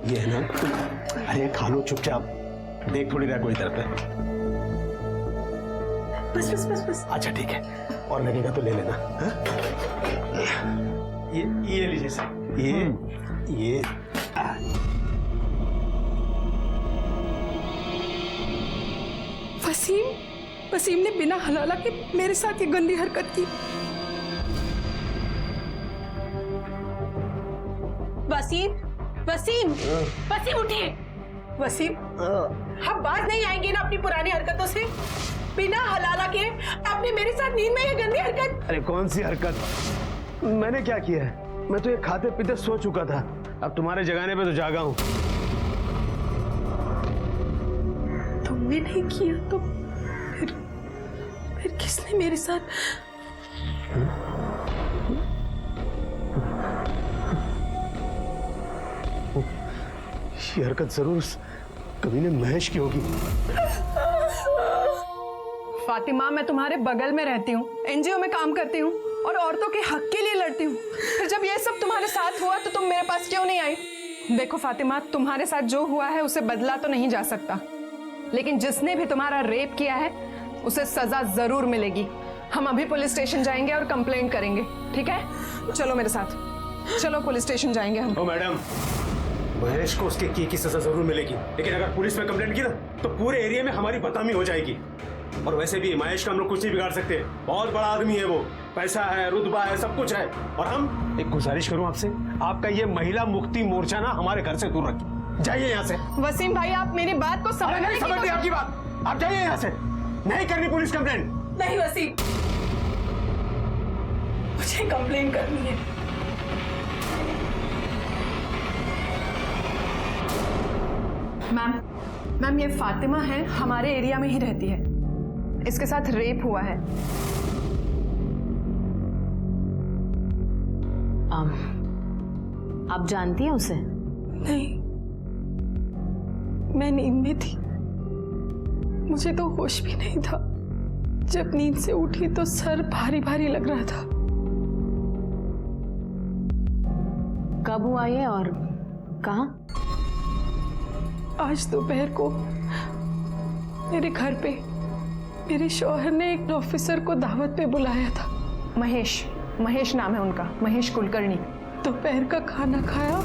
ये है ना तुम, अरे खा लो चुपचाप, देख थोड़ी रहा कोई इधर पे। बस बस बस बस। अच्छा ठीक है, और लगेगा तो ले लेना। हा? ये लीजिए सर, ये वसीम ने बिना हलाला के मेरे साथ ये गंदी हरकत की। वसीम उठिए। वसीम, हम बात नहीं आएंगे ना अपनी पुरानी हरकतों से? बिना हलाला के आपने मेरे साथ नींद में ये गंदी हरकत। अरे कौन सी हरकत, मैंने क्या किया है? मैं तो ये खाते पीते सो चुका था, अब तुम्हारे जगाने पे तो जागा हूँ। तुमने नहीं किया तो फिर किसने मेरे साथ? ये हरकत जरूर उस कभी ने महेश की होगी। फातिमा, मैं तुम्हारे बगल में रहती हूँ, एनजीओ में काम करती हूँ और औरतों के हक के लिए लड़ती हूँ। फिर जब ये सब तुम्हारे साथ हुआ तो तुम मेरे पास क्यों नहीं आई? देखो फातिमा, तुम्हारे साथ जो हुआ है उसे बदला तो नहीं जा सकता, लेकिन जिसने भी तुम्हारा रेप किया है उसे सजा जरूर मिलेगी। हम अभी पुलिस स्टेशन जाएंगे और कंप्लेंट करेंगे, ठीक है? चलो मेरे साथ, चलो पुलिस स्टेशन जाएंगे हम। ओ मैडम, महेश को उसके की सजा जरूर मिलेगी, लेकिन अगर पुलिस में कंप्लेंट की ना तो पूरे एरिया में हमारी बदनामी हो जाएगी। और वैसे भी महेश का हम लोग कुछ नहीं बिगाड़ सकते, बहुत बड़ा आदमी है वो, पैसा है, रुतबा है, सब कुछ है। और हम एक गुजारिश करूं आपसे, आपका ये महिला मुक्ति मोर्चा ना हमारे घर से दूर रखिए, जाइए यहाँ से। वसीम भाई, आप मेरी बात को समझ समझ आपकी बात, आप जाइए यहाँ से, नहीं करनी पुलिस कंप्लेंट। नहीं वसीम, मुझे कंप्लेंट करनी है। मैम, ये फातिमा है, हमारे एरिया में ही रहती है, इसके साथ रेप हुआ है। आप जानती हैं उसे? नहीं, मैं नींद में थी, मुझे तो होश भी नहीं था। जब नींद से उठी तो सर भारी भारी लग रहा था। कब हुआ ये और कहाँ? आज दोपहर को मेरे घर पे मेरे शौहर ने एक ऑफिसर को दावत पे बुलाया था। महेश नाम है उनका, महेश कुलकर्णी। दोपहर का खाना खाया,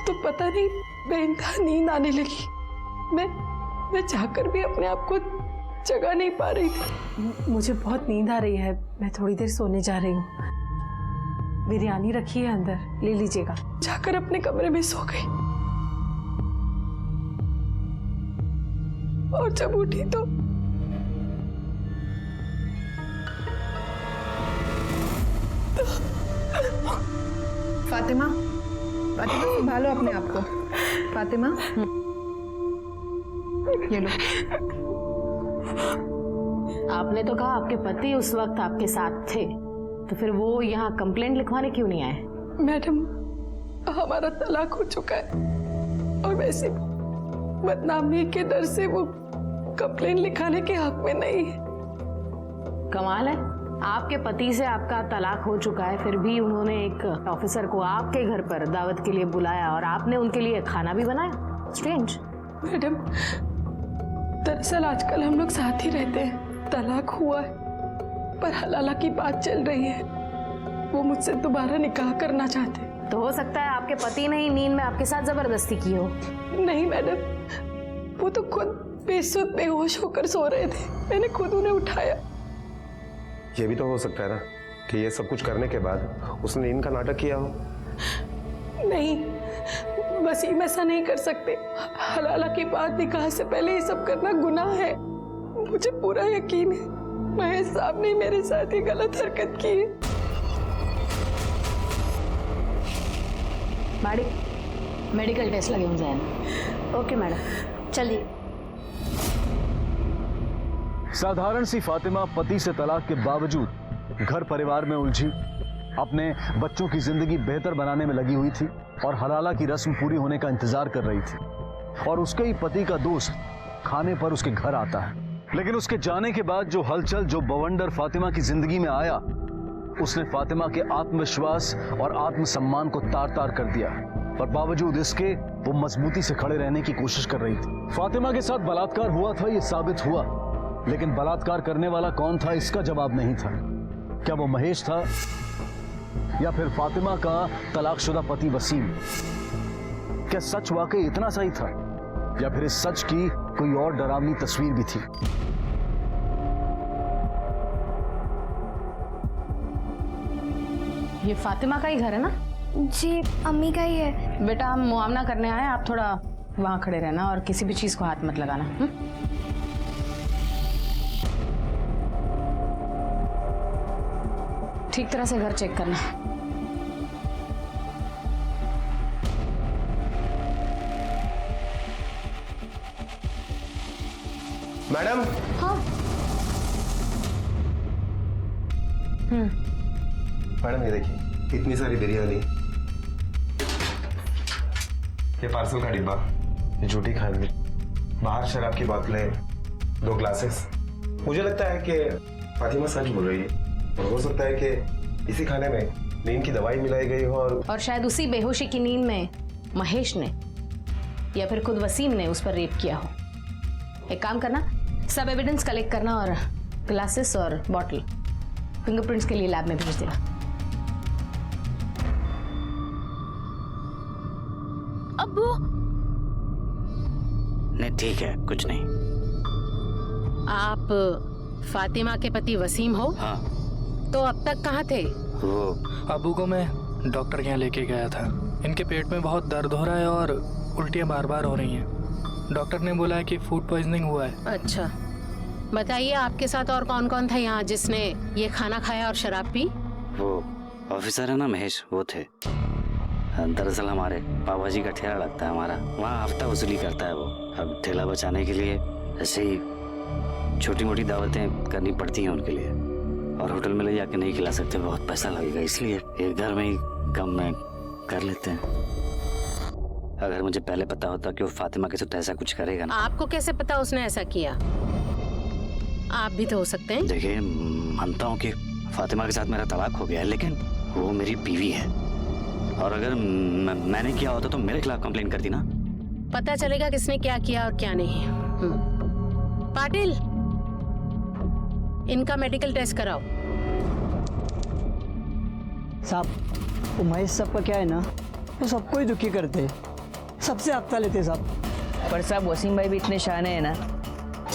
तो पता नहीं बेंधा नींद आने लगी। मैं जाकर भी अपने आप को जगा नहीं पा रही थी। मुझे बहुत नींद आ रही है, मैं थोड़ी देर सोने जा रही हूँ। बिरयानी रखी है अंदर, ले लीजिएगा। जाकर अपने कमरे में सो गई और जब उठी तो फातिमा, संभालो अपने आप को। फातिमा, ये लो। आपने तो कहा आपके पति उस वक्त आपके साथ थे, तो फिर वो यहाँ कंप्लेंट लिखवाने क्यों नहीं आए? मैडम, हमारा तलाक हो चुका है और वैसे बदनामी के डर से वो कंप्लेंट लिखाने के हक में नहीं है। कमाल है, आपके पति से आपका तलाक हो चुका है, फिर भी उन्होंने एक ऑफिसर को आपके घर पर दावत के लिए बुलाया और आपने उनके लिए खाना भी बनाया। स्ट्रेंज। मैडम, दरअसल आजकल हम लोग साथ ही रहते हैं, तलाक हुआ है पर हलाला की बात चल रही है। वो मुझसे दोबारा निकाह करना चाहते हैं। तो हो सकता है आपके पति ने ही नींद में आपके साथ जबरदस्ती की हो। नहीं मैडम, वो तो खुद बेसुध बेहोश होकर सो रहे थे, मैंने खुद उन्हें उठाया। ये भी तो हो सकता है ना कि ये सब कुछ करने के बाद उसने इनका नाटक किया हो। नहीं, वसीम ऐसा नहीं कर सकते। हलाला की बात निकाह से पहले ये सब करना गुनाह है। मुझे पूरा यकीन है महेश साहब ने मेरे साथ ये गलत हरकत की है। बाड़ी, मेडिकल टेस्ट लगे होंगे। ओके मैडम, चलिए। साधारण सी फातिमा पति से तलाक के बावजूद घर परिवार में उलझी, अपने बच्चों की जिंदगी बेहतर बनाने में लगी हुई थी और हलाला की रस्म पूरी होने का इंतजार कर रही थी। और उसके ही पति का दोस्त खाने पर उसके घर आता है लेकिन उसके जाने के बाद जो हलचल, जो बवंडर फातिमा की जिंदगी में आया, उसने फातिमा के आत्मविश्वास और आत्मसम्मान को तार तार कर दिया। पर बावजूद इसके वो मजबूती से खड़े रहने की कोशिश कर रही थी। फातिमा के साथ बलात्कार हुआ था, ये साबित हुआ, लेकिन बलात्कार करने वाला कौन था इसका जवाब नहीं था। क्या वो महेश था या फिर फातिमा का तलाकशुदा पति वसीम? क्या सच वाकई इतना सही था या फिर इस सच की कोई और डरावनी तस्वीर भी थी? ये फातिमा का ही घर है ना? जी अम्मी का ही है। बेटा हम मुआवना करने आए, आप थोड़ा वहां खड़े रहना और किसी भी चीज को हाथ मत लगाना। ठीक तरह से घर चेक करना। मैडम। हाँ मैडम ये देखिए, इतनी सारी बिरयानी, ये पार्सल का डिब्बा, ये झूठी खांडवी, बाहर शराब की बोतलें, 2 ग्लासेस। मुझे लगता है कि फातिमा सच बोल रही है और हो सकता है कि इसी खाने में नींद की दवाई मिलाई गई हो और शायद उसी बेहोशी की नींद में महेश ने या फिर खुद वसीम ने उस पर रेप किया हो। एक काम करना, सब एविडेंस कलेक्ट करना और ग्लासेस और बॉटल फिंगरप्रिंट्स के लिए लैब में भेज देना। अब्बू। नहीं ठीक है, कुछ नहीं। आप फातिमा के पति वसीम हो? हाँ। तो अब तक कहाँ थे? वो अबू को मैं डॉक्टर के यहाँ लेके गया था। इनके पेट में बहुत दर्द हो रहा है और उल्टियाँ बार बार हो रही हैं। डॉक्टर ने बोला है कि फूड पॉइजनिंग हुआ है। अच्छा, बताइए आपके साथ और कौन कौन था यहाँ जिसने ये खाना खाया और शराब पी? वो ऑफिसर है ना महेश, वो थे। दरअसल हमारे पापा जी का ठेला लगता है हमारा, वहाँ हफ्ता वसूली करता है वो। अब ठेला बचाने के लिए ऐसे ही छोटी मोटी दावतें करनी पड़ती हैं उनके लिए, और होटल में ले जाके नहीं खिला सकते, बहुत पैसा लगेगा, इसलिए एक घर में ही कम में कर लेते हैं। अगर मुझे पहले पता होता कि वो फातिमा के साथ ऐसा कुछ करेगा ना। आपको कैसे पता उसने ऐसा किया? आप भी तो हो सकते हैं। देखिए, मानता हूँ कि फातिमा के साथ मेरा तलाक हो गया है, लेकिन वो मेरी बीवी है, और अगर मैंने किया होता तो मेरे खिलाफ कंप्लेंट करती ना। पता चलेगा किसने क्या किया और क्या नहीं। पाटिल, इनका मेडिकल टेस्ट कराओ। साहब, वो महेश साहब का क्या है ना, वो सबको ही दुखी करते हैं, सबसे हफ्ता लेते साहब। पर साहब वसीम भाई भी इतने शाने हैं ना,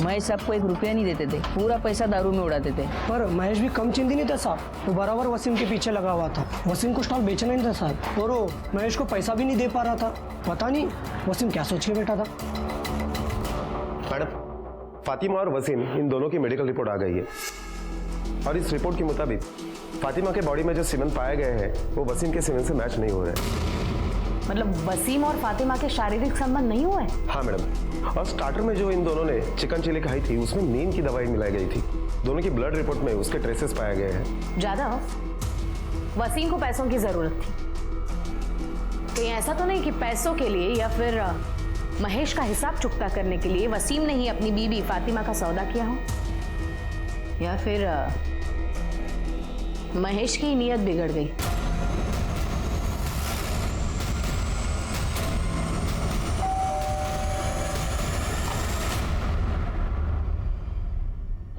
महेश साहब को 1 रुपया नहीं देते थे, पूरा पैसा दारू में उड़ाते थे। पर महेश भी कम चिंती नहीं था साहब, वो बराबर वसीम के पीछे लगा हुआ था। वसीम को स्टॉल बेचना नहीं था साहब, और वो महेश को पैसा भी नहीं दे पा रहा था। पता नहीं वसीम क्या सोच के बैठा था। मैडम, फातिमा और वसीम इन दोनों की मेडिकल रिपोर्ट आ गई है, और इस रिपोर्ट के मुताबिक फातिमा के बॉडी में जो सीमेंट पाए गए हैं वो वसीम के सीमेंट से मैच नहीं हो रहे। मतलब वसीम और फातिमा के शारीरिक संबंध नहीं हुए? हाँ मैडम, और स्टार्टर में जो इन दोनों ने चिकन चिली खाई थी उसमें नींद की दवाई मिलाई गई थी। दोनों की ब्लड रिपोर्ट में उसके ट्रेसेस पाए गए हैं। ज्यादा वसीम को पैसों की जरूरत थी, कहीं ऐसा तो नहीं कि पैसों के लिए या फिर महेश का हिसाब चुकता करने के लिए वसीम ने ही अपनी बीवी फातिमा का सौदा किया हो, या फिर महेश की नीयत बिगड़ गई।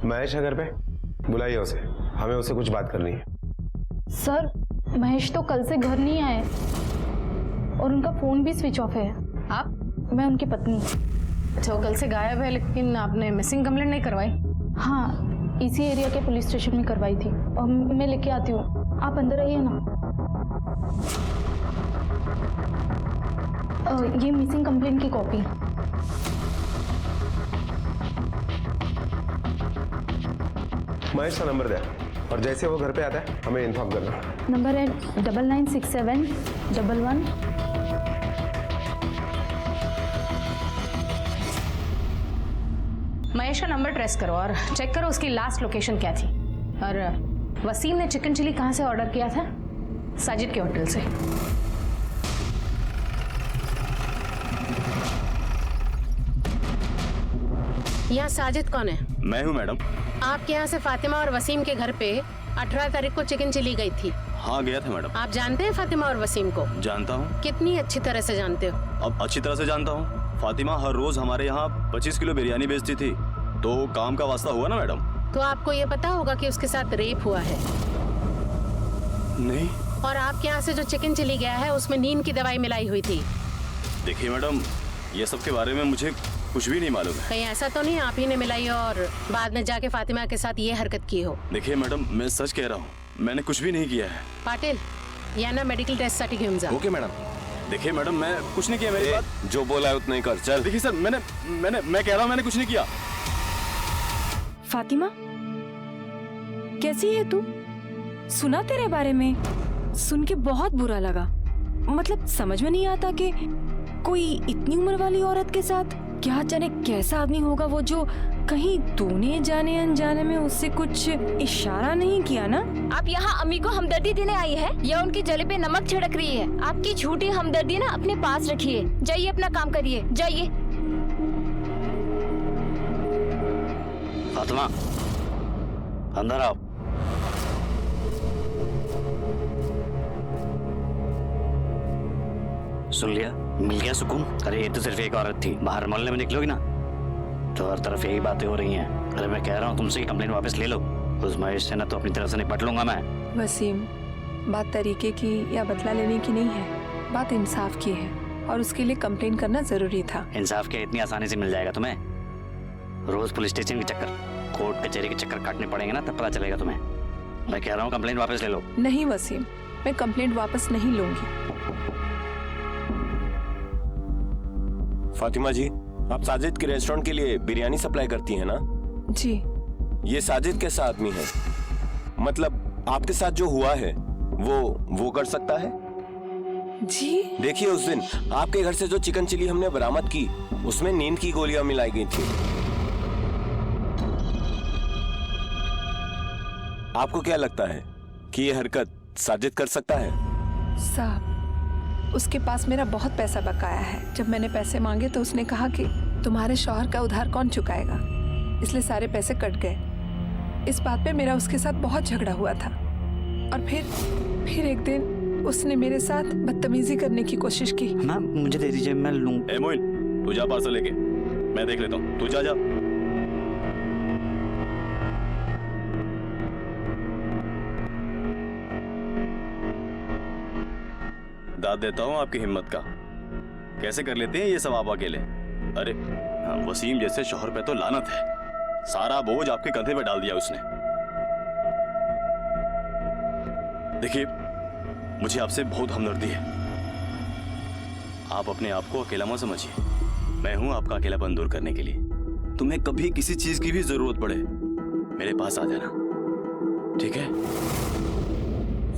महेश है घर पे? बुलाइए उसे, हमें उससे कुछ बात करनी है। सर, महेश तो कल से घर नहीं आए और उनका फोन भी स्विच ऑफ है। आप? मैं उनकी पत्नी। अच्छा, वो कल से गायब है, लेकिन आपने मिसिंग कंप्लेंट नहीं करवाई? हाँ, इसी एरिया के पुलिस स्टेशन में करवाई थी, और मैं लेके आती हूँ, आप अंदर आइए ना। ये मिसिंग कंप्लेंट की कॉपी। महेश का नंबर दे, और जैसे वो घर पे आता है हमें इन्फॉर्म करना। नंबर है 996711। महेश का नंबर ट्रेस करो और चेक करो उसकी लास्ट लोकेशन क्या थी। और वसीम ने चिकन चिली कहाँ से ऑर्डर किया था? साजिद के होटल से। यहाँ साजिद कौन है? मैं हूँ मैडम। आपके यहाँ से फातिमा और वसीम के घर पे 18 तारीख को चिकन चिली गई थी। हाँ गया था मैडम। आप जानते हैं फातिमा और वसीम को? जानता हूँ। कितनी अच्छी तरह से जानते हो? अब अच्छी तरह से जानता हूँ। फातिमा हर रोज हमारे यहाँ 25 किलो बिरयानी बेचती थी, तो काम का वास्ता हुआ ना मैडम। तो आपको ये पता होगा कि उसके साथ रेप हुआ है? नहीं। और आपके यहाँ से जो चिकन चिली गया है उसमें नींद की दवाई मिलाई हुई थी। देखिए मैडम, ये सब के बारे में मुझे कुछ भी नहीं मालूम है। कहीं ऐसा तो नहीं आप ही ने मिलाई और बाद में जाके फातिमा के साथ ये हरकत की हो? देखिए मैडम, मैं सच कह रहा हूँ, मैंने कुछ भी नहीं किया है। पाटिल, या ना मेडिकल टेस्ट साठी घेऊन जा। Okay madam. देखिए मैडम, मैं कुछ नहीं किया। मेरी बात जो बोला है उतना ही कर, चल। देखिए सर, मैं कह रहा हूँ मैंने कुछ नहीं किया। फातिमा, कैसी है तू? सुना तेरे बारे में, सुन के बहुत बुरा लगा। मतलब समझ में नहीं आता कि कोई इतनी उम्र वाली औरत के साथ क्या जाने कैसा आदमी होगा वो, जो कहीं तूने जाने अनजाने में उससे कुछ इशारा नहीं किया ना? आप यहाँ अम्मी को हमदर्दी देने आई है या उनके जले पे नमक छिड़क रही है? आपकी झूठी हमदर्दी ना अपने पास रखिए। जाइए अपना काम करिए, जाइए। फातिमा, अंदर आओ। सुन लिया? मिल गया सुकून? अरे ये तो सिर्फ एक औरत थी, बाहर मोहल्ले में निकलोगी ना तो हर तरफ यही बातें हो रही हैं। अरे मैं कह रहा हूँ तुमसे कि कंप्लेंट वापस ले लो। उस महेश से ना तो अपनी तरफ से निपट लूंगा मैं। वसीम, बात तरीके की या बदला लेने की नहीं है, बात इंसाफ की है और उसके लिए कंप्लेंट करना जरूरी था। इंसाफ क्या इतनी आसानी से मिल जाएगा तुम्हें? रोज पुलिस स्टेशन के चक्कर, कोर्ट कचहरी के चक्कर काटने पड़ेंगे ना, तब पता चलेगा तुम्हें। मैं कह रहा हूँ कंप्लेंट वापस ले लो। नहीं वसीम, मैं कंप्लेंट वापस नहीं लूंगी। फातिमा जी, आप साजिद के रेस्टोरेंट के लिए बिरयानी सप्लाई करती हैं ना? जी। ये साजिद कैसा आदमी है? मतलब आपके साथ जो हुआ है वो कर सकता है? जी। देखिए, उस दिन आपके घर से जो चिकन चिली हमने बरामद की उसमें नींद की गोलियां मिलाई गई थी। आपको क्या लगता है कि ये हरकत साजिद कर सकता है? साहब, उसके पास मेरा बहुत पैसा बकाया है। जब मैंने पैसे मांगे तो उसने कहा कि तुम्हारे शौहर का उधार कौन चुकाएगा, इसलिए सारे पैसे कट गए। इस बात पे मेरा उसके साथ बहुत झगड़ा हुआ था और फिर एक दिन उसने मेरे साथ बदतमीजी करने की कोशिश की। मैम मुझे दे दीजिए, मैं लूं। ए मोइन, तू जा पार्सल लेके, मैं देख लेता हूँ। तू जा। दाद देता हूँ आपकी हिम्मत का। कैसे कर लेते हैं ये सब आप अकेले? अरे वसीम जैसे शौहर पे तो लानत है, सारा बोझ आपके कंधे पे डाल दिया उसने। देखिए, मुझे आपसे बहुत हमदर्दी है। आप अपने आप को अकेला मत समझिए, मैं हूं आपका अकेलापन दूर करने के लिए। तुम्हें कभी किसी चीज की भी जरूरत पड़े मेरे पास आ जाना, ठीक है?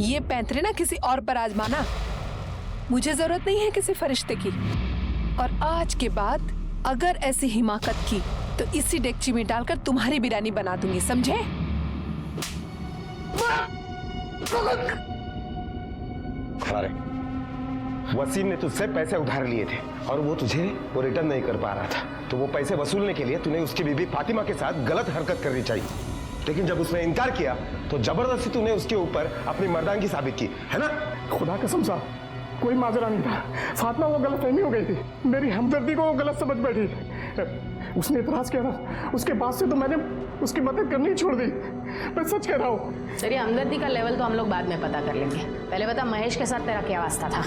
ये पैंतरे ना किसी और पर आजमाना। मुझे जरूरत नहीं है किसी फरिश्ते की। और आज के बाद अगर ऐसी हिमाकत की तो इसी डेगची में डालकर तुम्हारी बिरयानी बना दूंगी, समझे? अरे वसीम ने तुझसे पैसे उधार लिए थे और वो तुझे वो रिटर्न नहीं कर पा रहा था, तो वो पैसे वसूलने के लिए तूने उसकी बीवी फातिमा के साथ गलत हरकत करनी चाहिए। लेकिन जब उसने इनकार किया तो जबरदस्ती तूने उसके ऊपर अपनी मर्दानगी साबित की, है ना? खुदा कसम साहब, कोई माजरा नहीं था। फातिमा को गलतफहमी हो गई थी, मेरी हमदर्दी को वो गलत समझ बैठी। उसने इतराज किया ना, उसके बाद से तो मैंने उसकी मदद करनी ही छोड़ दी। मैं सच कह रहा हूँ। चलिए, हमदर्दी का लेवल तो हम लोग बाद में पता कर लेंगे। पहले बता, महेश के साथ तेरा क्या वास्ता था?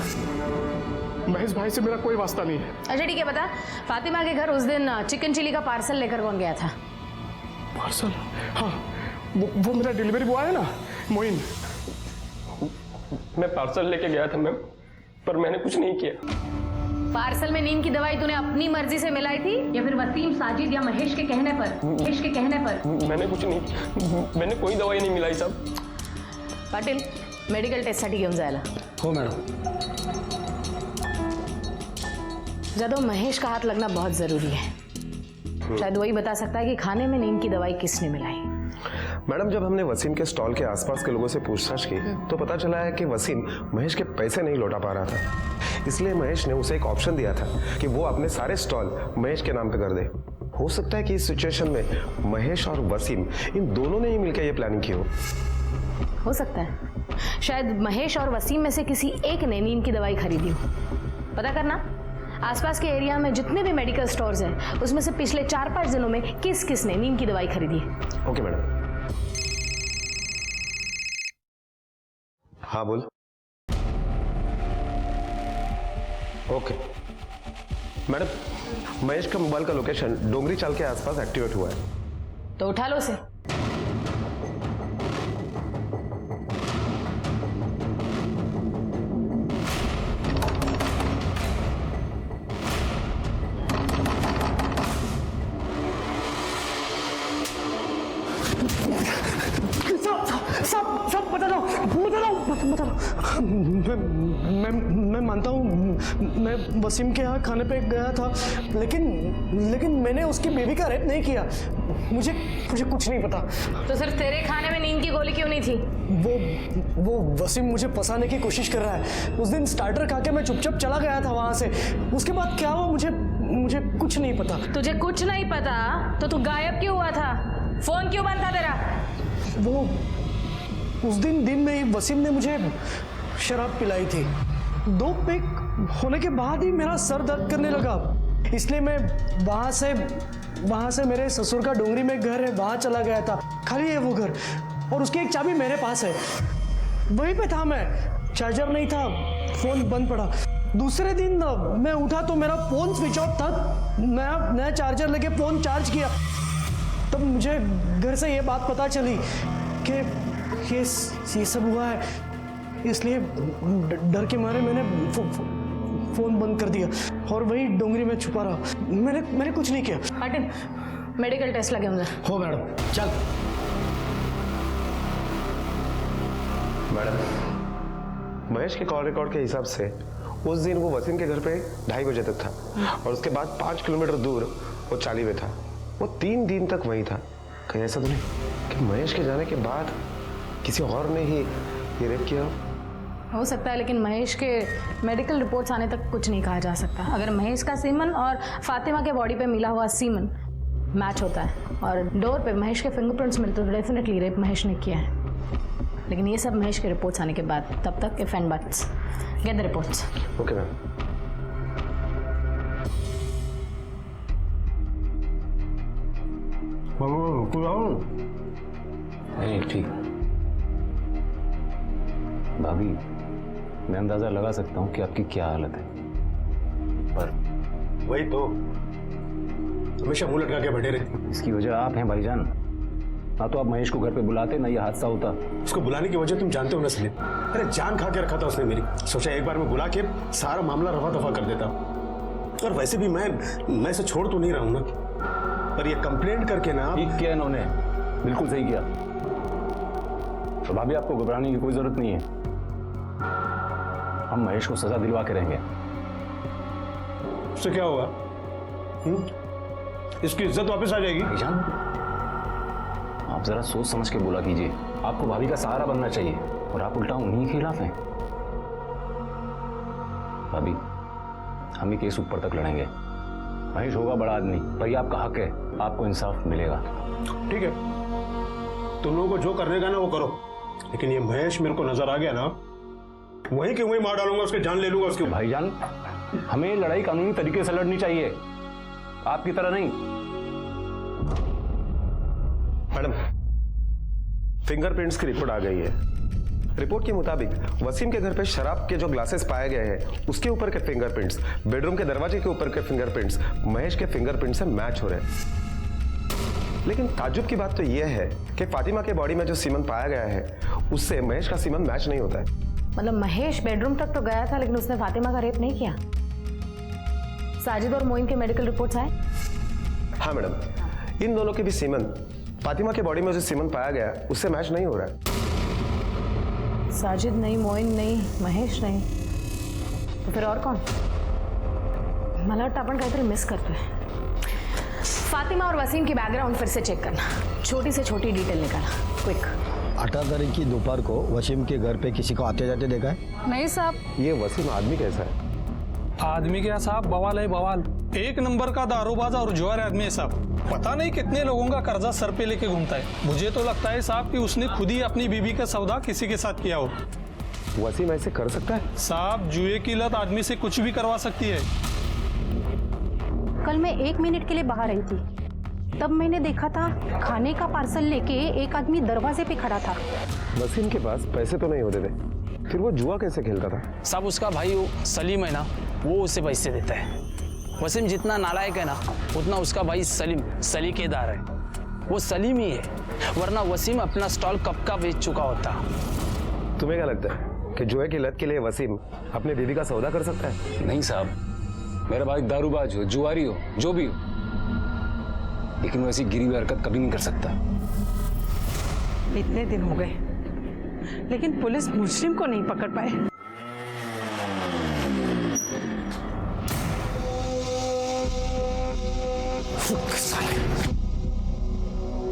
महेश भाई से मेरा कोई वास्ता नहीं है। अच्छा ठीक है, बता फातिमा के घर उस दिन चिकन चिली का पार्सल लेकर कौन गया था? पार्सल? हाँ, वो मेरा डिलीवरी बॉय है ना, मोइन। मैं पार्सल लेके गया था मैम, पर मैंने कुछ नहीं किया। पार्सल में नींद की दवाई तूने अपनी मर्जी से मिलाई थी या फिर वसीम, साजिद या महेश के कहने पर? मैंने कुछ नहीं, मैंने कोई दवाई नहीं मिलाई साहब। पाटिल, मेडिकल टेस्ट साठी घेऊन जायला। हो मैडम। जादव, महेश का हाथ लगना बहुत जरूरी है। शायद वही बता सकता है कि खाने में नींद की दवाई किसने मिलाई। मैडम, जब हमने वसीम के स्टॉल के आसपास के लोगों से पूछताछ की तो पता चला है कि वसीम महेश के पैसे नहीं लौटा पा रहा था, इसलिए महेश ने उसे एक ऑप्शन दिया था कि वो अपने सारे स्टॉल महेश के नाम पे कर दे। हो सकता है कि इस सिचुएशन में महेश और वसीम इन दोनों ने ही मिलकर ये प्लानिंग की हो सकता है शायद महेश और वसीम में से किसी एक ने नींद की दवाई खरीदी हो। पता करना आसपास के एरिया में जितने भी मेडिकल स्टोर्स हैं उसमें से पिछले 4-5 दिनों में किस किस ने नींद की दवाई खरीदी है। Okay madam. हाँ बोल। ओके मैडम, महेश का मोबाइल का लोकेशन डोंगरी चाल के आसपास एक्टिवेट हुआ है। तो उठा लो उसे। सब बता दो। मैं मानता हूँ मैं वसीम के यहाँ खाने पे गया था, लेकिन मैंने उसकी बेबी का रेप नहीं किया। मुझे कुछ नहीं पता। तो सिर्फ तेरे खाने में नींद की गोली क्यों नहीं थी? वो वसीम मुझे फंसाने की कोशिश कर रहा है। उस दिन स्टार्टर खा के मैं चुपचाप चला गया था वहां से। उसके बाद क्या हुआ मुझे कुछ नहीं पता। तुझे कुछ नहीं पता तो तू गायब क्यों हुआ था? फोन क्यों बंद था तेरा? वो उस दिन में ही वसीम ने मुझे शराब पिलाई थी। 2 पैक होने के बाद ही मेरा सर दर्द करने लगा, इसलिए मैं वहां से मेरे ससुर का डोंगरी में घर है वहां चला गया था। खाली है वो घर और उसकी एक चाबी मेरे पास है। वहीं पे था मैं, चार्जर नहीं था, फोन बंद पड़ा। दूसरे दिन मैं उठा तो मेरा फोन स्विच ऑफ था। नया चार्जर लेके फोन चार्ज किया, तब मुझे घर से ये बात पता चली कि ये सब हुआ है। इसलिए डर के मारे मैंने फोन बंद कर दिया और वही डोंगरी में छुपा रहा। मैंने कुछ नहीं किया। मार्टिन, मेडिकल टेस्ट लगे होंगे। हो मैडम, चल। मैडम, महेश के कॉल रिकॉर्ड के हिसाब से उस दिन वो वसीम के घर पे 2:30 बजे तक था और उसके बाद 5 किलोमीटर दूर वो चाली में था। वो 3 दिन तक वहीं था। कहीं ऐसा तो नहीं कि महेश के जाने के बाद किसी और ने ही ये रेप किया हो सकता है, लेकिन महेश के मेडिकल रिपोर्ट्स आने तक कुछ नहीं कहा जा सकता। अगर महेश का सीमन और फातिमा के बॉडी पे मिला हुआ सीमन मैच होता है और डोर पे महेश के फिंगरप्रिंट्स मिलते तो डेफिनेटली रेप महेश ने किया है। लेकिन ये सब महेश के रिपोर्ट्स आने के बाद, तब तक if and buts, get the reports. Okay ma'am. नहीं ठीक भाभी, मैं अंदाजा लगा सकता हूँ कि आपकी क्या हालत है, पर वही तो हमेशा मुंह लटका के बैठे रहते। इसकी वजह आप हैं भाईजान। ना तो आप महेश को घर पे बुलाते, ना ये हादसा होता। उसको बुलाने की वजह तुम जानते हो ना सलीम। अरे जान खा के रखा था उसने मेरी। सोचा एक बार में बुला के सारा मामला रफा दफा कर देता। और वैसे भी मैं इसे छोड़ तो नहीं रहा हूं ना, पर ये कंप्लेंट करके ना। ठीक किया इन्होंने, बिल्कुल सही किया। तो भाभी आपको घबराने की कोई जरूरत नहीं है। हम महेश को सजा दिलवा के रहेंगे। उससे क्या होगा? इसकी इज्जत वापस आ जाएगी। भाईजान, आप जरा सोच समझ के बोला कीजिए। आपको भाभी का सहारा बनना चाहिए और आप उल्टा उन्हीं के खिलाफ हैं। भाभी, हम ही केस ऊपर तक लड़ेंगे। महेश होगा बड़ा आदमी, पर ये आपका हक है, आपको इंसाफ मिलेगा। ठीक है, तुम लोगों को जो करने का ना वो करो, लेकिन ये महेश मेरे को नजर आ गया ना, वहीं के वहीं मार डालूंगा, उसके जान ले लूंगा उसके। भाईजान, हमें लड़ाई कानूनी तरीके से लड़नी चाहिए, आपकी तरह नहीं। मैडम, फिंगरप्रिंट्स की रिपोर्ट आ गई है। रिपोर्ट के मुताबिक वसीम के घर पे शराब के जो ग्लासेस पाए गए हैं उसके ऊपर के फिंगरप्रिंट्स, बेडरूम के दरवाजे के ऊपर के फिंगरप्रिंट्स महेश के फिंगरप्रिंट से मैच हो रहे हैं। लेकिन ताज्जुब की बात तो यह है कि फातिमा के बॉडी में जो सीमन पाया गया है उससे महेश का सीमन मैच नहीं होता है। मतलब महेश बेडरूम तक तो गया था, लेकिन उसने फातिमा का रेप नहीं किया। साजिद और मोइन के मेडिकल रिपोर्ट्स आए? हाँ मैडम, इन दोनों के भी सीमन फातिमा के बॉडी में जो सीमन पाया गया उससे मैच नहीं हो रहा है। साजिद नहीं, मोइन नहीं, महेश नहीं, तो फिर और कौन? मला वाटतं आपण काहीतरी मिस करतोय। फातिमा और वसीम की बैकग्राउंड फिर से चेक करना, छोटी से छोटी डिटेल निकालना, क्विक। 18 तारीख की दोपहर को वसीम के घर पे किसी को आते जाते देखा है? नहीं साहब। ये वसीम आदमी कैसा है? आदमी क्या साहब, बवाल है बवाल। 1 नंबर का दारूबाज और जुआर आदमी है साहब। पता नहीं कितने लोगों का कर्जा सर पे लेके घूमता है। मुझे तो लगता है साहब कि उसने खुद ही अपनी बीबी का सौदा किसी के साथ किया हो। वसीम ऐसे कर सकता है? साहब, जुए की लत आदमी से कुछ भी करवा सकती है। कल मैं 1 मिनट के लिए बाहर आई थी, तब मैंने देखा था खाने का पार्सल लेके एक आदमी दरवाजे पे खड़ा था। वसीम के पास पैसे तो नहीं होते थे, फिर वो जुआ कैसे खेलता था? साहब, उसका भाई वो सलीम है ना, वो उसे पैसे देता है। वसीम जितना नालायक है ना, उतना उसका भाई सलीम सलीकेदार है। वो सलीम ही है, वरना वसीम अपना स्टॉल कब का बेच चुका होता। तुम्हें क्या लगता है कि जुए की लत के लिए वसीम अपनी बीवी का सौदा कर सकता है? नहीं साहब, मेरा भाई दारूबाज हो, जुआरी हो, जो भी हो, लेकिन वैसी गिरी हुई हरकत कभी नहीं कर सकता। इतने दिन हो गए लेकिन पुलिस मुजरिम को नहीं पकड़ पाए।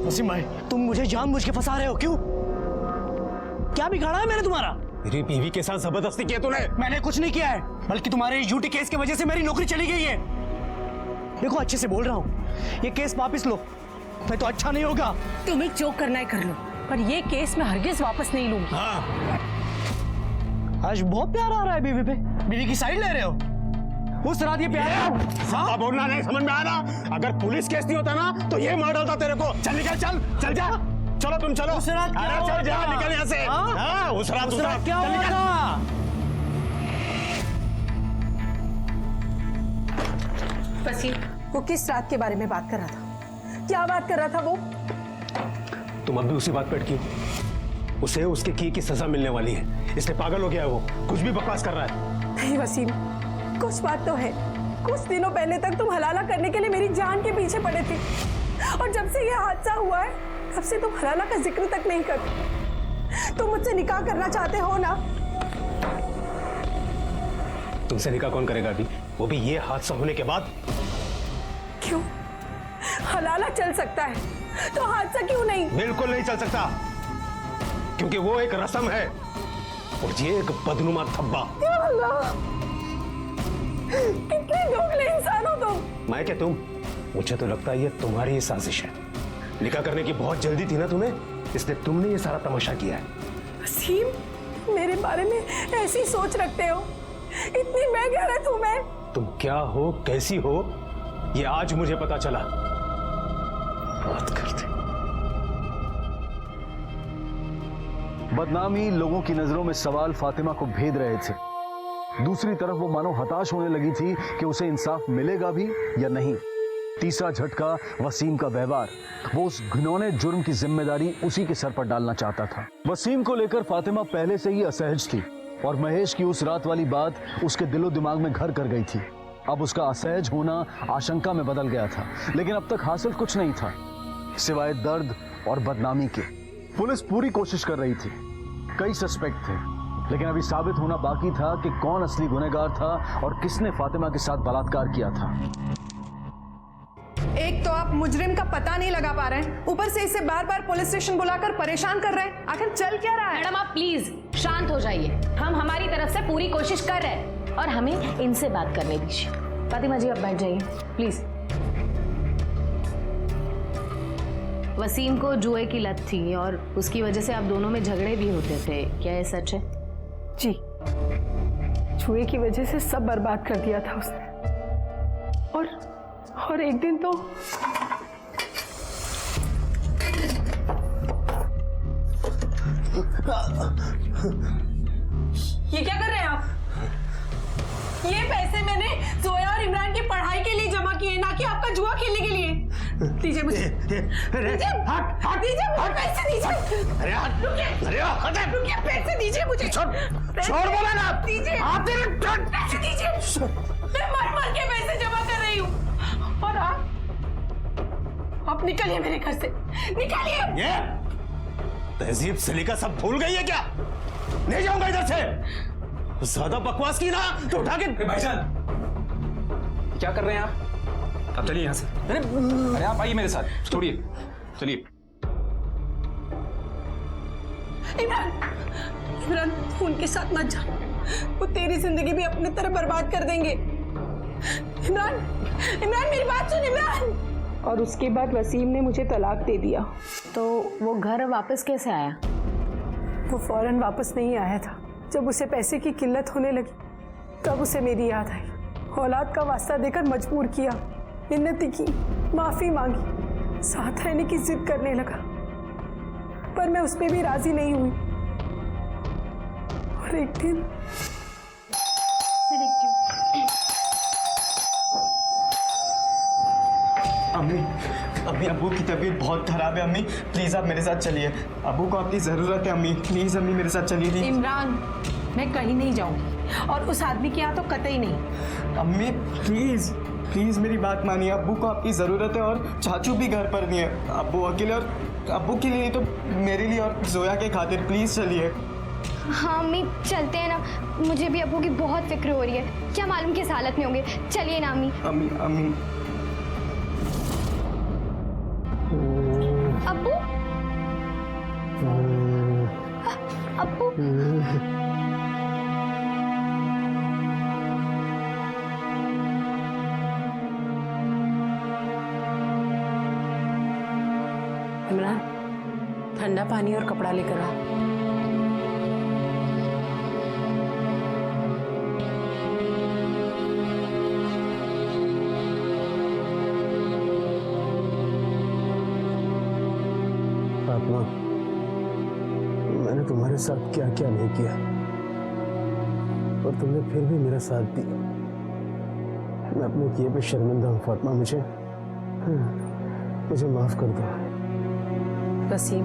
वसीम भाई, तुम मुझे जानबूझ के फंसा रहे हो, क्यों? क्या बिगाड़ा है मैंने तुम्हारा? मेरी बीवी के साथ जबरदस्ती किया तूने? मैंने कुछ नहीं किया है, बल्कि तुम्हारे इस झूठी केस की वजह से मेरी नौकरी चली गई है। देखो, अच्छे से बोल रहा हूँ, ये केस वापस लो, नहीं तो अच्छा नहीं होगा। तुम्हें जो करना है कर लो, पर ये केस मैं हरगिज वापस नहीं लूंगी। हाँ। आज बहुत प्यार आ रहा है बीवी पे, बीवी की साइड ले रहे हो। उस रात ये प्यार हाँ? बोलना नहीं समझ में आ रहा। अगर पुलिस केस नहीं होता ना तो ये मार डालता तेरे को। चल निकल, चल जा, चलो तुम चलो। उस रात क्या अरे चल जा, होगा? निकल यहाँ से। हाँ, उस रात क्या होगा? वसीम, वो किस रात के बारे में बात कर रहा था? क्या बात कर रहा था वो? तुम अब भी उसी बात पर अटकी हो। उसे उसके की सजा मिलने वाली है, इसलिए पागल हो गया है वो, कुछ भी बकवास कर रहा है। नहीं वसीम, कुछ बात तो है। कुछ दिनों पहले तक तुम हलाला करने के लिए मेरी जान के पीछे पड़े थे, और जब से यह हादसा हुआ है तब से तुम हलाला का जिक्र तक नहीं करते। तुम मुझसे निकाह करना चाहते हो ना? तुमसे निकाह कौन करेगा अभी, वो भी ये हादसा होने के बाद? क्यों? हलाला चल सकता है तो हादसा क्यों नहीं? बिल्कुल नहीं चल सकता, क्योंकि वो एक रस्म है और ये एक बदनुमा धब्बा। कितने दोगले इंसान हो तुम। मैं क्या तुम? मुझे तो लगता है ये तुम्हारी ही साजिश है। निकाह करने की बहुत जल्दी थी ना तुम्हें, इसलिए तुमने ये सारा तमाशा किया है। वसीम, मेरे बारे में ऐसी सोच रखते हो? इतनी बेगैरत हूं मैं? तुम क्या हो, कैसी हो, ये आज मुझे पता चला। बात करते। बदनामी लोगों की नजरों में सवाल फातिमा को भेद रहे थे। दूसरी तरफ वो मानो हताश होने लगी थी कि उसे इंसाफ मिलेगा भी या नहीं। तीसरा झटका वसीम का व्यवहार। वो उस घिनौने जुर्म की जिम्मेदारी उसी के सर पर डालना चाहता था। वसीम को लेकर फातिमा पहले से ही असहज थी और महेश की उस रात वाली बात उसके दिलो दिमाग में घर कर गई थी। अब उसका असहज होना आशंका में बदल गया था, लेकिन अब तक हासिल कुछ नहीं था सिवाय दर्द और बदनामी के। पुलिस पूरी कोशिश कर रही थी, कई सस्पेक्ट थे, लेकिन अभी साबित होना बाकी था कि कौन असली गुनहगार था और किसने फातिमा के साथ बलात्कार किया था। एक तो आप मुजरिम का पता नहीं लगा पा रहे हैं, ऊपर से इसे बार बार पुलिस स्टेशन बुलाकर परेशान कर रहे हैं। आखिर चल क्या रहा है? मैडम, आप प्लीज शांत हो जाइए। हम हमारी तरफ से पूरी कोशिश कर रहे हैं और हमें इनसे बात करने दीजिए। फातिमा जी, आप बैठ जाइए प्लीज। वसीम को जुए की लत थी और उसकी वजह से आप दोनों में झगड़े भी होते थे, क्या ये सच है? जी, जुए की वजह से सब बर्बाद कर दिया था उसने। और एक दिन तो ये क्या कर रहे हैं आप? ये पैसे मैंने जोया और इमरान की पढ़ाई के लिए जमा किए, ना कि आपका जुआ खेलने के लिए। दीजिए मुझे, दीजिए, दीजिए मुझे पैसे, दीजिए। अरे रुकिए, रुकिए, पैसे दीजिए मुझे। छोड़ बोला ना, दीजिए, पैसे दीजिए। मैं मर के पैसे जमा कर रही हूँ और आप निकलिए मेरे घर से, निकलिए। ये तहजीब सलीका सब भूल गई है क्या? नहीं जाऊंगा इधर से। ज्यादा बकवास की ना तो उठा के। भाईजान, क्या कर रहे हैं आप? अब चलिए यहाँ से। अरे आप आइए मेरे साथ, छोड़िए, चलिए। इमरान, उनके साथ मत जा, वो तेरी जिंदगी भी अपनी तरह बर्बाद कर देंगे। इमरान, मेरी बात सुन इमरान। और उसके बाद वसीम ने मुझे तलाक दे दिया। तो वो घर वापस कैसे आया? वो फौरन वापस नहीं आया था। जब उसे पैसे की किल्लत होने लगी तब उसे मेरी याद आई। औलाद का वास्ता देकर मजबूर किया, मिन्नती की, माफी मांगी, साथ रहने की जिद करने लगा, पर मैं उसमें भी राजी नहीं हुई। और एक दिन अम्मी, अम्मी अब्बू की तबीयत बहुत खराब है। अम्मी प्लीज आप मेरे साथ चलिए, अब्बू को आपकी जरूरत है। अम्मी प्लीज अम्मी मेरे साथ चलिए। इमरान, मैं कहीं नहीं जाऊंगी और उस आदमी के यहाँ तो कतई नहीं। अम्मी प्लीज प्लीज मेरी बात मानिए, अब्बू को आपकी जरूरत है और चाचू भी घर पर नहीं है। अब्बू अकेले, और अब्बू के लिए तो मेरे लिए और जोया के खातिर प्लीज चलिए। हाँ अम्मी चलते हैं ना, मुझे भी अब्बू की बहुत फिक्र हो रही है, क्या मालूम किस हालत में होंगे। चलिए ना अम्मी। अम्मी अम्मी अब्बू अब्बू इमरान, ठंडा पानी और कपड़ा लेकर आ। फातिमा, मैंने तुम्हारे साथ क्या क्या नहीं किया और तुमने फिर भी मेरा साथ दिया। मैं अपने किए पे शर्मिंदा हूँ फातिमा, मुझे माफ कर दो। वसीम,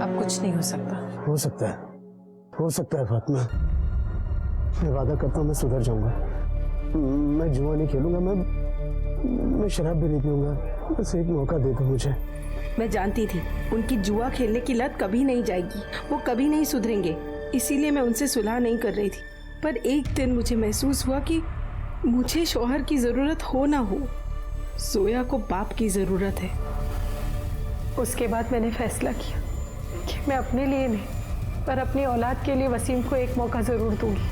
अब कुछ नहीं हो सकता। हो सकता है फातिमा। मैं वादा करता हूँ मैं सुधर जाऊंगा। मैं जुआ नहीं खेलूंगा, मैं शराब भी नहीं पीऊंगा। बस एक मौका दे दो मुझे। मैं जानती थी उनकी जुआ खेलने की लत कभी नहीं जाएगी, वो कभी नहीं सुधरेंगे, इसीलिए मैं उनसे सुलह नहीं कर रही थी। पर एक दिन मुझे महसूस हुआ कि मुझे शौहर की जरूरत हो ना हो, जोया को बाप की जरूरत है। उसके बाद मैंने फैसला किया कि मैं अपने लिए नहीं पर अपनी औलाद के लिए वसीम को एक मौका जरूर दूंगी।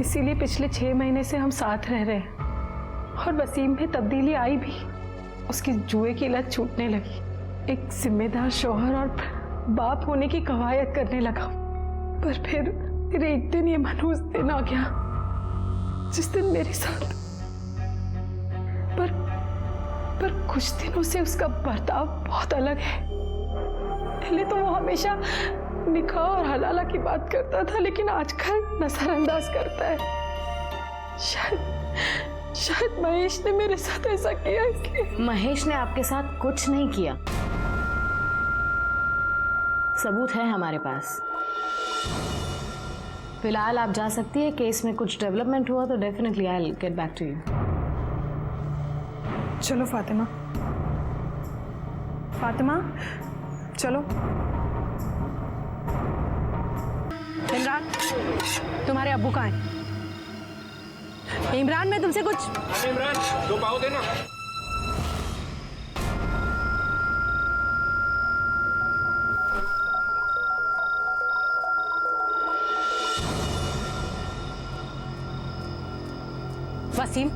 इसीलिए पिछले 6 महीने से हम साथ रह रहे हैं और वसीम में तब्दीली आई भी। उसकी जुए की लत छूटने लगी, एक जिम्मेदार शौहर और बाप होने की कवायद करने लगा। पर फिर एक दिन ये मनहूस दिन आ गया जिस दिन मेरे साथ पर कुछ दिनों से उसका बर्ताव बहुत अलग है। पहले तो वो हमेशा निकाह और हलाला की बात करता था, लेकिन आजकल नजरअंदाज करता है। शायद महेश ने मेरे साथ ऐसा किया इसलिए। महेश ने आपके साथ कुछ नहीं किया, सबूत है हमारे पास। फिलहाल आप जा सकती है, केस में कुछ डेवलपमेंट हुआ तो definitely I will get back to you. चलो फातिमा, चलो। इमरान, तुम्हारे अब्बू कहाँ हैं? इमरान, मैं तुमसे कुछ। इमरान, 2 पाव देना। वसीम,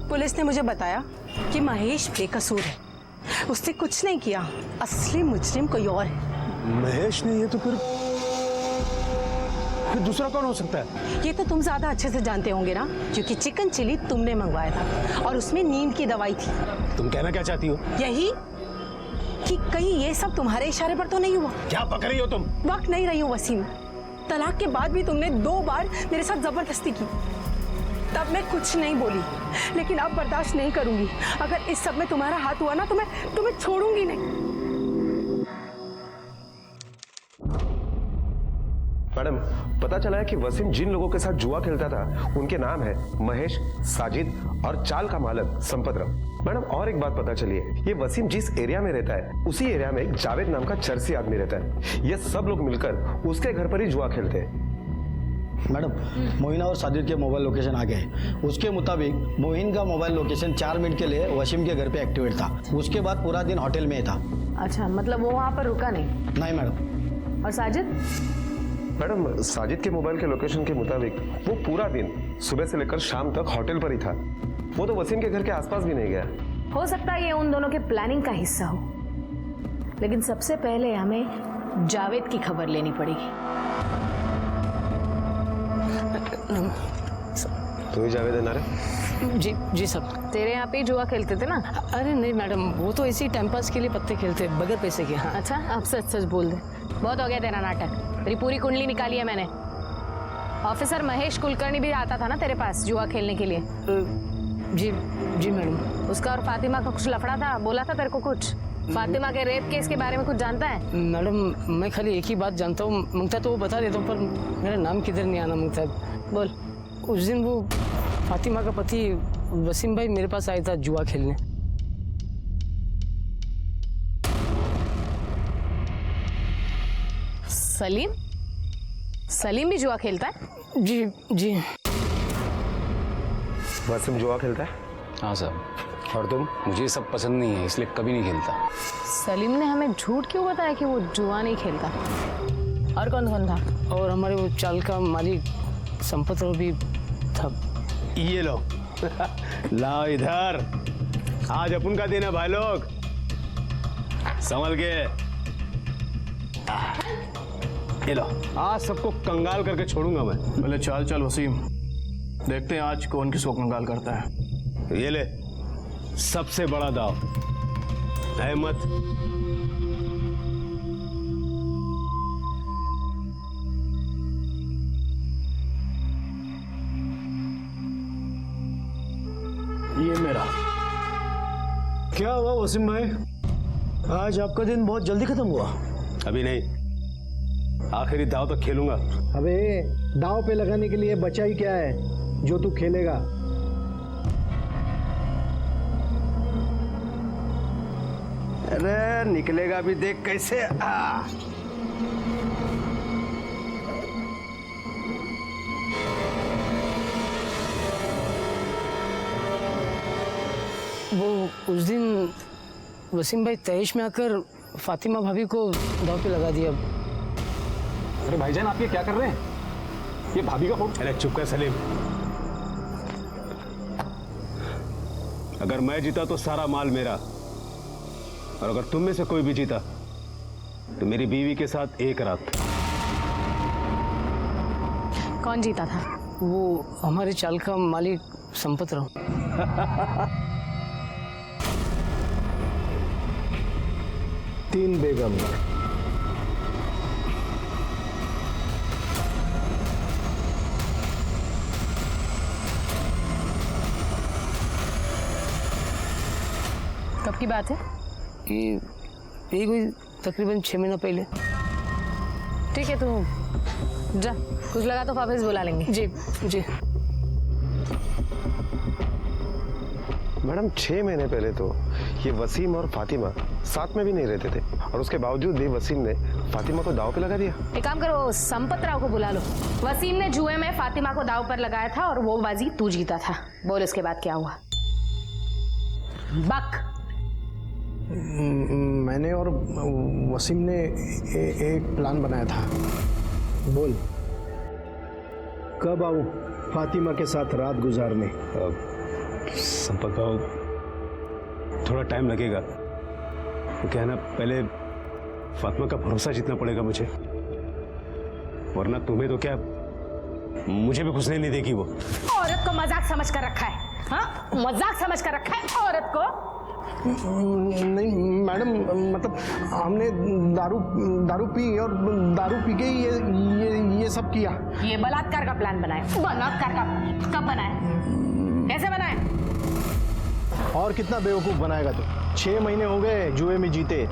पुलिस ने मुझे बताया कि महेश बेकसूर है, उसने कुछ नहीं किया, असली मुजरिम कोई और है। महेश ने ये तो फिर दूसरा कौन हो सकता है? ये तो तुम ज्यादा अच्छे से जानते होंगे ना, क्योंकि चिकन चिली तुमने मंगवाया था और उसमें नींद की दवाई थी। तुम कहना क्या चाहती हो? यही कि कहीं ये सब तुम्हारे इशारे पर तो नहीं हुआ। क्या पक रही हो तुम? वक्त नहीं रही हूँ वसीम, तलाक के बाद भी तुमने 2 बार मेरे साथ जबरदस्ती की, तब मैं कुछ नहीं बोली, लेकिन अब बर्दाश्त नहीं करूंगी। अगर इस सब में तुम्हारा हाथ हुआ ना तो मैं तुम्हें छोड़ूंगी नहीं। मैडम, पता चला है कि वसीम जिन लोगों के साथ जुआ खेलता था उनके नाम है महेश, साजिद और चाल का मालक संपतराम। मैडम, और एक बात पता चली है, ये वसीम जिस एरिया में रहता है उसी एरिया में एक जावेद नाम का चरसी आदमी रहता है। ये सब लोग मिलकर उसके घर पर ही जुआ खेलते हैं। मैडम, मोहिना और साजिद के मोबाइल लोकेशन आ गए। उसके मुताबिक मोहिन का मोबाइल लोकेशन 4 मिनट के लिए वसीम के घर पे एक्टिवेट था। उसके बाद पूरा दिन होटल में था। अच्छा, मतलब वो वहाँ पर रुका नहीं? नहीं मैडम। और साजिद? मैडम, साजिद के मोबाइल के लोकेशन के मुताबिक वो पूरा दिन सुबह से लेकर शाम तक होटल पर ही था। वो तो वसीम के घर के आसपास भी नहीं गया। हो सकता है ये उन दोनों के प्लानिंग का हिस्सा हो, लेकिन सबसे पहले हमें जावेद की खबर लेनी पड़ेगी। तू ही जावेद है ना रे? जी जी सर। तेरे यहाँ पे ही जुआ खेलते थे ना? अरे नहीं मैडम, वो तो इसी टाइम पास के लिए पत्ते खेलते बगैर पैसे के। हाँ। अच्छा, अब सच सच बोल दे। बहुत हो गया तेरा नाटक। तेरी पूरी कुंडली निकाली है मैंने। ऑफिसर महेश कुलकर्णी भी आता था ना तेरे पास जुआ खेलने के लिए? जी जी मैडम। उसका और फातिमा का कुछ लफड़ा था, बोला था तेरे को कुछ? फातिमा के रेप केस के बारे में कुछ जानता है? मैडम मैं खाली एक ही बात जानता हूँ, मंगता तो वो बता देता हूँ, पर मेरा नाम किधर नहीं आना मंगता। बोल। उस दिन वो फातिमा का पति वसीम भाई मेरे पास आया था जुआ खेलने। सलीम? सलीम भी जुआ खेलता है? जी जी। वसीम जुआ खेलता है? हाँ सर। और तुम? मुझे ये सब पसंद नहीं है, इसलिए कभी नहीं खेलता। सलीम ने हमें झूठ क्यों बताया कि वो जुआ नहीं खेलता? और कौन कौन था? और हमारे वो चाल का मालिक संपत राव भी था। ये लो लाओ इधर, आज अपन का दिन है भाई लोग, संभल के। ये लो, आज सबको कंगाल करके छोड़ूंगा मैं। पहले चाल चल वसीम, देखते हैं आज कौन किसको कंगाल करता है। ये ले, सबसे बड़ा दाव, अहमद। ये मेरा। क्या हुआ वसीम भाई, आज आपका दिन बहुत जल्दी खत्म हुआ? अभी नहीं, आखिरी दाव तक खेलूंगा। अबे दाव पे लगाने के लिए बचा ही क्या है जो तू खेलेगा? अरे निकलेगा भी, देख कैसे। वो उस दिन वसीम भाई तैश में आकर फातिमा भाभी को दाव पे लगा दिया। अरे भाईजान आप ये क्या कर रहे हैं? ये भाभी का फोन। अरे चुप कर सलीम, अगर मैं जीता तो सारा माल मेरा, और अगर तुम में से कोई भी जीता तो मेरी बीवी के साथ एक रात। कौन जीता था? वो हमारे चाल का मालिक संपत राव। 3 बेगम। कब की बात है? ये कोई तकरीबन 6 महीना पहले। ठीक है, तू जा, कुछ लगा तो वापस बुला लेंगे। जी जी। मैडम 6 महीने पहले तो ये वसीम और फातिमा साथ में भी नहीं रहते थे, और उसके बावजूद भी वसीम ने फातिमा को दाव पे लगा दिया। एक काम करो, संपत राव को बुला लो। वसीम ने जुए में फातिमा को दाव पर लगाया था और वो बाजी तू जीता था। बोल इसके बाद क्या हुआ? बक। मैंने और वसीम ने एक प्लान बनाया था। बोल, कब आऊं फातिमा के साथ रात गुजारने? संपत भाव, थोड़ा टाइम लगेगा। वो क्या है ना, पहले फातिमा का भरोसा जीतना पड़ेगा मुझे, वरना तुम्हें तो क्या, मुझे भी घुसने नहीं देगी वो। औरत को मजाक समझ कर रखा है? हाँ, मजाक समझ कर रखा है औरत को? नहीं मैडम, मतलब हमने दारू पी और दारू पी के ये सब किया। ये बलात्कार का प्लान बनाया? बलात्कार का कब बनाया? कैसे बनाया? और कितना बेवकूफ बनाएगा तू? 6 महीने हो गए जुए में जीते,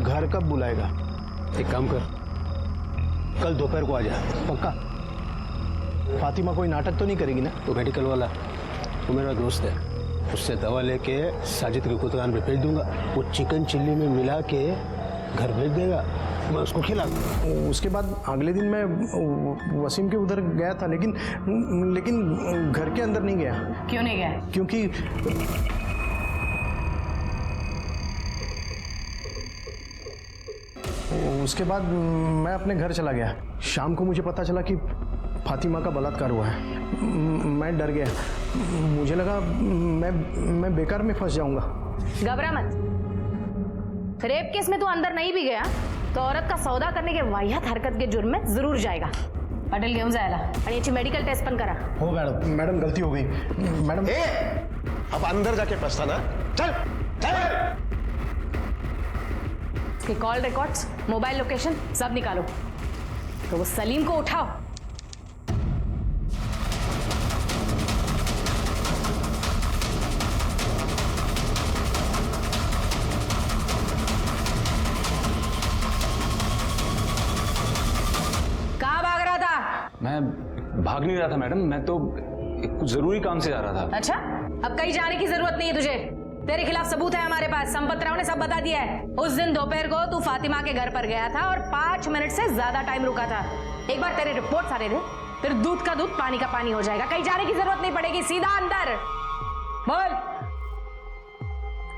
घर कब बुलाएगा? एक काम कर, कल दोपहर को आ जा। पक्का? फातिमा कोई नाटक तो नहीं करेगी ना? तो मेडिकल वाला, वो मेरा दोस्त है, उससे दवा लेके साजिद की दुकान पे भेज दूंगा। वो चिकन चिल्ली में मिला के घर भेज देगा, मैं उसको खिला दूंगा। उसके बाद अगले दिन मैं वसीम के उधर गया था, लेकिन घर के अंदर नहीं गया। क्यों नहीं गया? क्योंकि उसके बाद मैं अपने घर चला गया। शाम को मुझे पता चला कि फातिमा का बलात्कार हुआ है। मैं डर गया। मुझे लगा मैं बेकार में फंस जाऊंगा। घबरा मत। रेप केस में तू अंदर नहीं भी गया तो औरत का सौदा करने के वाह्यात हरकत के जुर्म में जरूर जाएगा। हॉटेल घेऊन जायला आणि याची मेडिकल टेस्ट पण करा। हो मैडम गलती हो गई मैडम। अब अंदर जाके पछताना। चल चल। उसके कॉल रिकॉर्ड्स, मोबाइल लोकेशन सब निकालो तो वो सलीम को उठाओ। कहाँ भाग रहा था? मैं भाग नहीं रहा था मैडम, मैं तो कुछ जरूरी काम से जा रहा था। अच्छा, अब कहीं जाने की जरूरत नहीं है तुझे। तेरे खिलाफ सबूत है हमारे पास। संपत राव ने सब बता दिया है। उस दिन दोपहर को तू फातिमा के घर पर गया था और 5 मिनट से ज्यादा टाइम रुका था। एक बार तेरे रिपोर्ट सारे दे, फिर दूध का दूध पानी का पानी हो जाएगा। कहीं जाने की जरूरत नहीं पड़ेगी, सीधा अंदर बोल।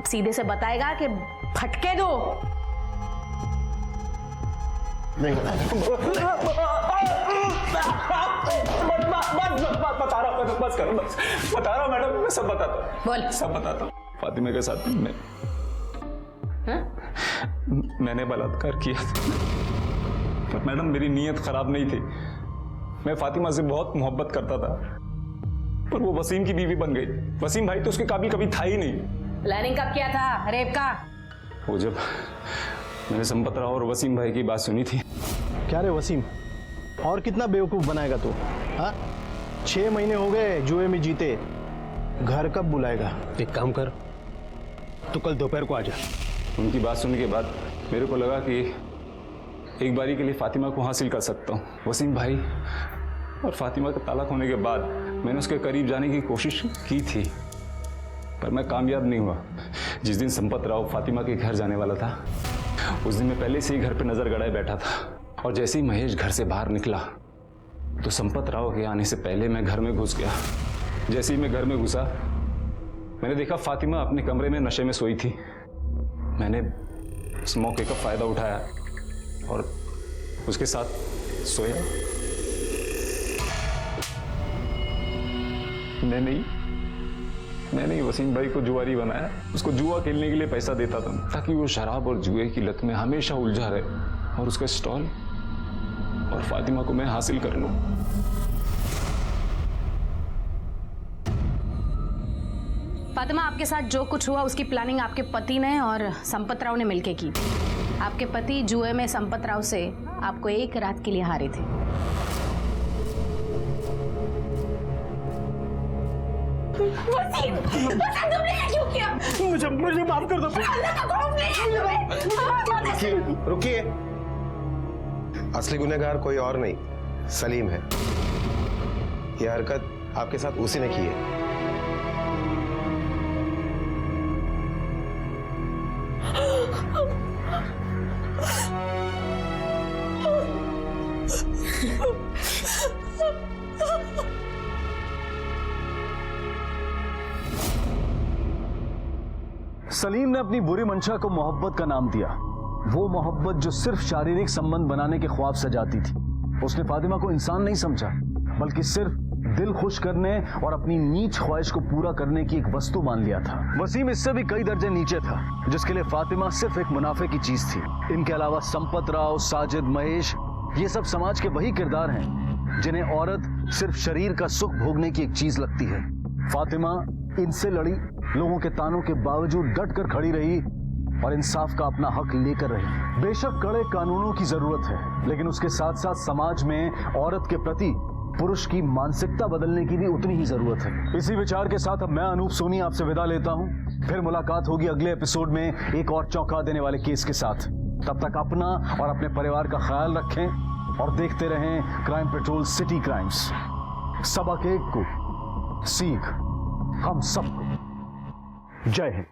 सीधे से बताएगा कि फटके दो। नहीं बता रहा हूँ, बस करो, बता रहा हूँ मैडम, मैं सब बताता हूँ। बोल। सब बताता हूँ। फातिमा के साथ मैंने बलात्कार किया था। मैडम मेरी नीयत खराब नहीं थी। मैं फातिमा से बहुत मोहब्बत करता था, पर वो वसीम की बीवी बन गई। वसीम भाई तो उसके काबिल कभी था ही नहीं। प्लानिंग कब किया था रेप का? वो जब मैंने संपत राव और वसीम भाई की बात सुनी थी। क्या रे वसीम, और कितना बेवकूफ बनाएगा तू? हाँ, 6 महीने हो गए जुए में जीते, घर कब बुलाएगा? एक काम कर, तू कल दोपहर को आ जा। उनकी बात सुनने के बाद मेरे को लगा कि एक बारी के लिए फातिमा को हासिल कर सकता हूँ। वसीम भाई और फातिमा का तलाक होने के बाद मैंने उसके करीब जाने की कोशिश की थी, पर मैं कामयाब नहीं हुआ। जिस दिन संपत राव फातिमा के घर जाने वाला था, उस दिन मैं पहले से ही घर पे नजर गड़ाए बैठा था, और जैसे ही महेश घर से बाहर निकला तो संपत राव के आने से पहले मैं घर में घुस गया। जैसे ही मैं घर में घुसा, मैंने देखा फातिमा अपने कमरे में नशे में सोई थी। मैंने उस मौके का फायदा उठाया और उसके साथ सोया। मैंने वसीम भाई को जुआरी बनाया। उसको जुआ खेलने के लिए पैसा देता था ताकि वो शराब और जुए की लत में हमेशा उलझा रहे, और उसका स्टॉल और फातिमा को मैं हासिल कर लूं। फातिमा, आपके साथ जो कुछ हुआ उसकी प्लानिंग आपके पति ने और संपत राव ने मिलकर की। आपके पति जुए में संपत राव से आपको एक रात के लिए हारे थे। वसीम, तुमने ये क्यों किया? मुझे माफ कर दो। रुकिए, असली गुनहगार कोई और नहीं, सलीम है। यह हरकत आपके साथ उसी ने की है। सलीम ने अपनी बुरी मंशा को मोहब्बत का नाम दिया। वो मोहब्बत जो सिर्फ शारीरिक संबंध बनाने के ख्वाब सजाती थी। उसने फातिमा को इंसान नहीं समझा, बल्कि सिर्फ दिल खुश करने और अपनी नीच ख्वाहिश को पूरा करने की एक वस्तु मान लिया था। वसीम इससे भी कई दर्जे नीचे था, जिसके लिए फातिमा सिर्फ एक मुनाफे की चीज थी। इनके अलावा संपत राव, साजिद, महेश, ये सब समाज के वही किरदार हैं जिन्हें औरत सिर्फ शरीर का सुख भोगने की एक चीज लगती है। फातिमा इनसे लड़ी, लोगों के तानों के बावजूद डट कर खड़ी रही और इंसाफ का अपना हक लेकर रही। बेशक कड़े कानूनों की जरूरत है, लेकिन उसके साथ साथ समाज में औरत के प्रति पुरुष की मानसिकता बदलने की भी उतनी ही जरूरत है। इसी विचार के साथ अब मैं अनूप सोनी आपसे विदा लेता हूं। फिर मुलाकात होगी अगले एपिसोड में एक और चौंका देने वाले केस के साथ। तब तक अपना और अपने परिवार का ख्याल रखें और देखते रहें क्राइम पेट्रोल सिटी क्राइम्स। सबक एक को, सीख हम सबको। जय हिंद।